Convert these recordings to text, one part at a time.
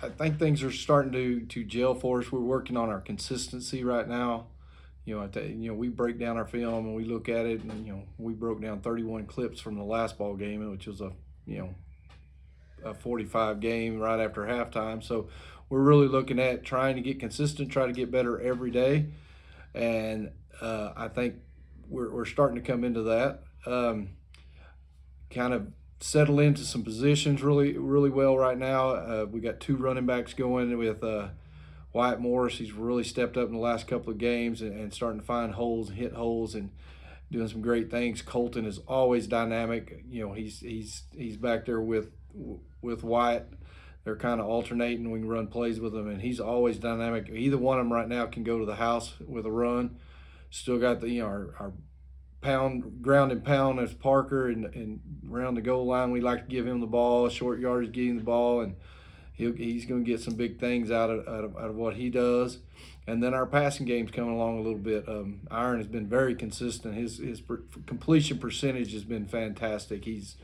I think things are starting to gel for us. We're working on our consistency right now. We break down our film and we look at it, and we broke down 31 clips from the last ball game, which was you know a 45 game right after halftime. So we're really looking at trying to get consistent, try to get better every day, and I think we're starting to come into that. Kind of settle into some positions really well right now. We got two running backs going with Wyatt Morris. He's really stepped up in the last couple of games and starting to find holes and hit holes and doing some great things. Colton is always dynamic. He's back there with Wyatt. They're kind of alternating. We can run plays with him, and he's always dynamic. Either one of them right now can go to the house with a run. Still got our ground and pound as Parker, and around the goal line we like to give him the ball, short yardage, getting the ball, and he's going to get some big things out of what he does. And then our passing game's coming along a little bit. Iron has been very consistent. His completion percentage has been fantastic. He's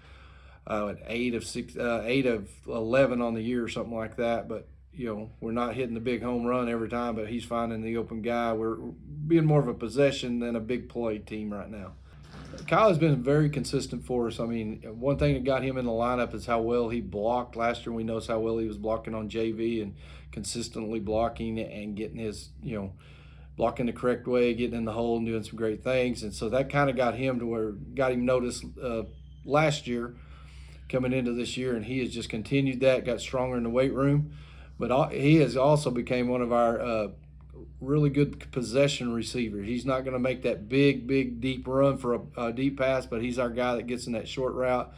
at 8 of 11 on the year or something like that. But we're not hitting the big home run every time, but he's finding the open guy. We're being more of a possession than a big play team right now. Kyle has been very consistent for us. I mean, one thing that got him in the lineup is how well he blocked. Last year we noticed how well he was blocking on JV and consistently blocking and getting his, blocking the correct way, getting in the hole and doing some great things. And so that kind of got him noticed last year coming into this year, and he has just continued that, got stronger in the weight room. But he has also became one of our really good possession receiver. He's not going to make that big, deep run for a deep pass, but he's our guy that gets in that short route,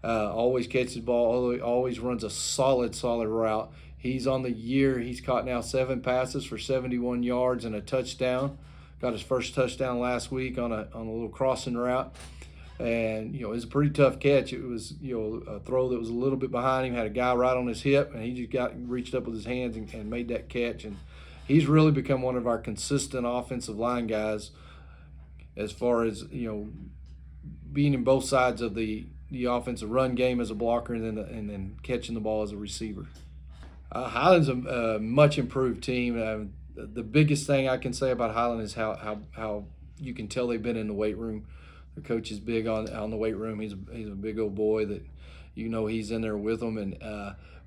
always catches the ball, always runs a solid route. He's on the year. He's caught now 7 passes for 71 yards and a touchdown. Got his first touchdown last week on a little crossing route. And, it was a pretty tough catch. It was, a throw that was a little bit behind him, had a guy right on his hip, and he just reached up with his hands and made that catch. And he's really become one of our consistent offensive line guys as far as, being in both sides of the offensive run game as a blocker and then catching the ball as a receiver. Highland's a much improved team. The biggest thing I can say about Highland is how you can tell they've been in the weight room. The coach is big on the weight room. He's a big old boy that he's in there with them, and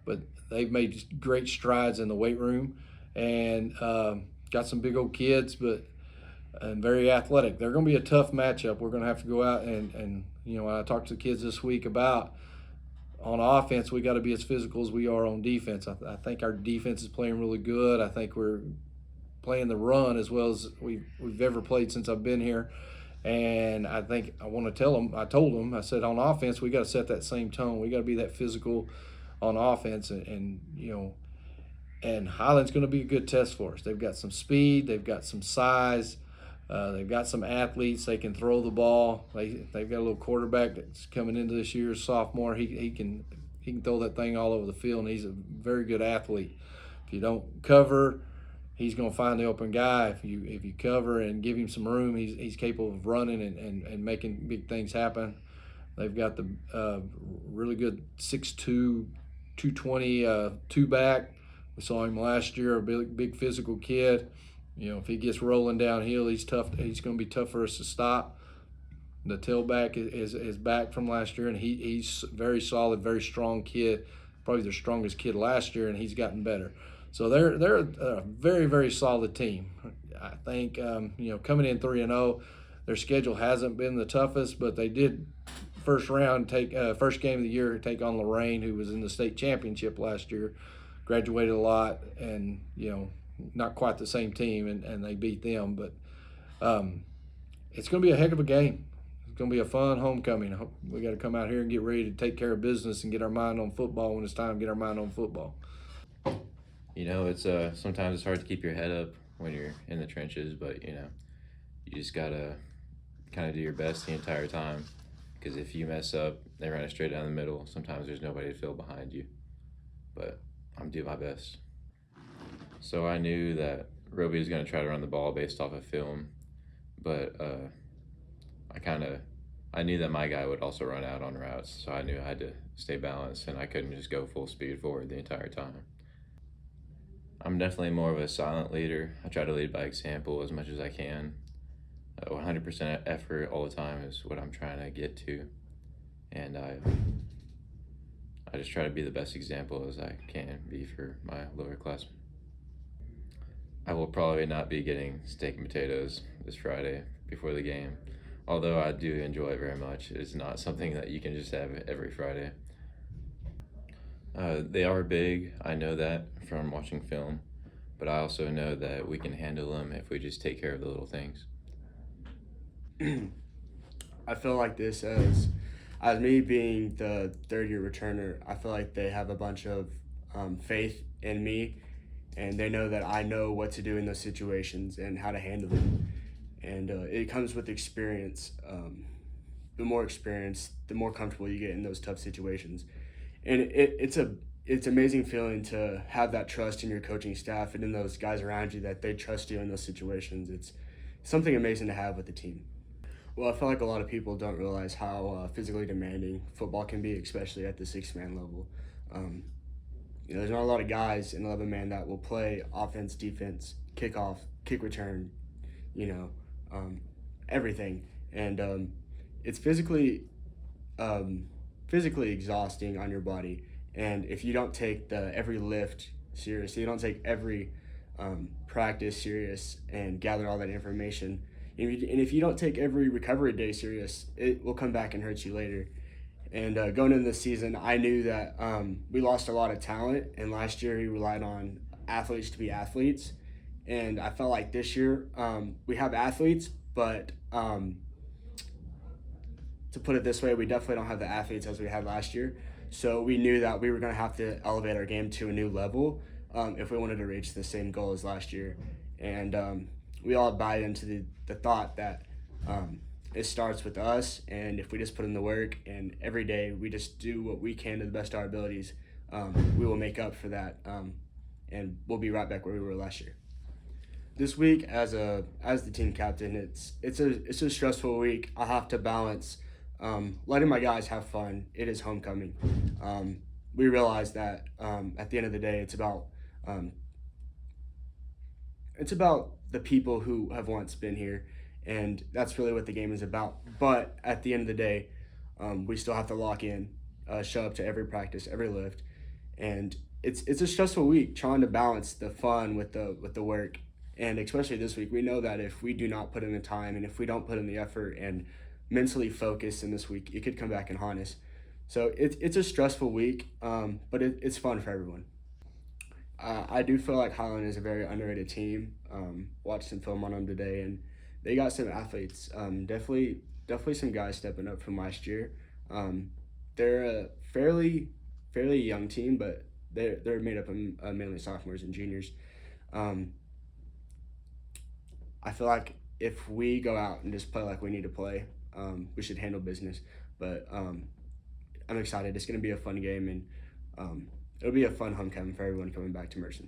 but they've made great strides in the weight room and got some big old kids, and very athletic. They're going to be a tough matchup. We're going to have to go out and I talked to the kids this week about on offense we got to be as physical as we are on defense. I think our defense is playing really good. I think we're playing the run as well as we've ever played since I've been here. And I think I want to tell them, I told them, I said on offense, we got to set that same tone. We got to be that physical on offense. And Highland's going to be a good test for us. They've got some speed. They've got some size. They've got some athletes. They can throw the ball. They've got a little quarterback that's coming into this year, sophomore. He can throw that thing all over the field, and he's a very good athlete. If you don't cover, he's going to find the open guy. If you cover and give him some room, he's capable of running and making big things happen. They've got the really good 6'2", 220 two-back. We saw him last year, a big physical kid. If he gets rolling downhill, he's tough. He's going to be tough for us to stop. The tailback is back from last year, and he's very solid, very strong kid, probably their strongest kid last year, and he's gotten better. So they're a very, very solid team. I think coming in 3-0, their schedule hasn't been the toughest, but they did first game of the year take on Lorraine, who was in the state championship last year, graduated a lot, and not quite the same team, and they beat them. But it's going to be a heck of a game. It's going to be a fun homecoming. We got to come out here and get ready to take care of business and get our mind on football when it's time to get our mind on football. It's sometimes it's hard to keep your head up when you're in the trenches, but you just gotta kind of do your best the entire time, because if you mess up, they run it straight down the middle. Sometimes there's nobody to fill behind you, but I'm doing my best. So I knew that Roby was going to try to run the ball based off of film, but I knew that my guy would also run out on routes, so I knew I had to stay balanced, and I couldn't just go full speed forward the entire time. I'm definitely more of a silent leader. I try to lead by example as much as I can. 100% effort all the time is what I'm trying to get to, and I just try to be the best example as I can be for my lower classmen. I will probably not be getting steak and potatoes this Friday before the game, although I do enjoy it very much. It's not something that you can just have every Friday. They are big, I know that from watching film, but I also know that we can handle them if we just take care of the little things. I feel like this as me being the third year returner, I feel like they have a bunch of faith in me, and they know that I know what to do in those situations and how to handle them. And it comes with experience. The more experience, the more comfortable you get in those tough situations. And it's amazing feeling to have that trust in your coaching staff and in those guys around you that they trust you in those situations. It's something amazing to have with the team. Well, I feel like a lot of people don't realize how physically demanding football can be, especially at the 6-man level. There's not a lot of guys in 11-man that will play offense, defense, kickoff, kick return, everything. And it's physically exhausting on your body. And if you don't take every lift serious, you don't take every practice serious and gather all that information, and if you don't take every recovery day serious, it will come back and hurt you later. And going into the season, I knew that we lost a lot of talent, and last year we relied on athletes to be athletes. And I felt like this year we have athletes, but to put it this way, we definitely don't have the athletes as we had last year. So we knew that we were going to have to elevate our game to a new level if we wanted to reach the same goal as last year. And we all buy into the thought that it starts with us, and if we just put in the work and every day we just do what we can to the best of our abilities, we will make up for that, and we'll be right back where we were last year. This week, as the team captain, it's a stressful week. I have to balance letting my guys have fun. It is homecoming. We realize that at the end of the day, it's about the people who have once been here, and that's really what the game is about. But at the end of the day, we still have to lock in, show up to every practice, every lift, and it's a stressful week trying to balance the fun with the work. And especially this week, we know that if we do not put in the time and if we don't put in the effort and mentally focus in this week, it could come back and haunt us. So it's a stressful week, but it's fun for everyone. I do feel like Highland is a very underrated team. Watched some film on them today, and they got some athletes. Definitely some guys stepping up from last year. They're a fairly young team, but they're made up of mainly sophomores and juniors. I feel like if we go out and just play like we need to play, we should handle business. But I'm excited. It's going to be a fun game, and it'll be a fun homecoming for everyone coming back to Mercer.